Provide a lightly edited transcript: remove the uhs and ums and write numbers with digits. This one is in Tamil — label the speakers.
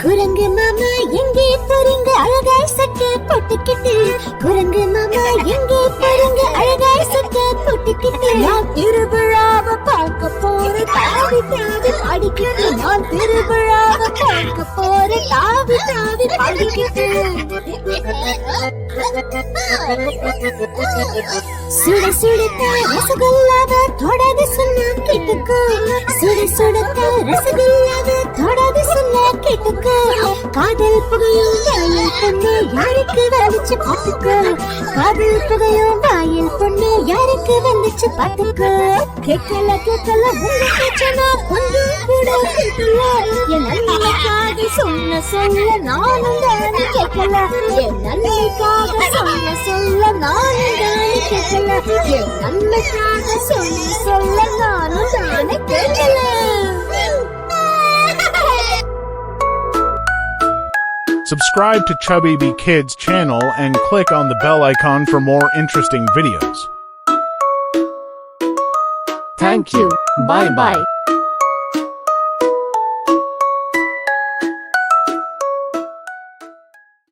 Speaker 1: குரங்கு மாமா எங்கே போறீங்க அழகாய் சட்டை போட்டுக்கிட்டு? குரங்கு மாமா எங்கே போறீங்க அழகாய் சட்டை போட்டுக்கிட்டு? நான் திருவிழாவை பார்க்க போறேன் தாவி தாவி பாடிக்கிட்டு. நான் திருவிழாவை பார்க்க போறேன் தாவி தாவி பாடிக்கிட்டு. சுட சுடத்த ரசகுல்லாவை தொடாது சொன்னா கேட்டுக்கோ. சுட சுடத்த ரசகுல்லாவை தொடாது சொன்னா கேட்டுக்கோ. காதல் புகையும் வாயில் பொண்ணு யாருக்கு வந்துச்சு பாத்துக்கோ. காதல் புகையும் வாயில் பொண்ணு யாருக்கு வந்துச்சு பாத்துக்கோ. கேட்கல கேட்கல உங்க பேச்சனா கொஞ்சம் கூட கேட்கல. என் நன்மைக்காக சொன்ன சொல்ல நானும் தானே கேட்கல. என் நன்மைக்காக சொன்ன சொல்ல நானும் தானே கேட்கல. என் நன்மைக்காக சொன்ன சொல்ல நானும் தானே கேட்கல.
Speaker 2: Subscribe to Chubby Bee Kids channel and click on the bell icon for more interesting videos.
Speaker 3: Thank you. Bye bye.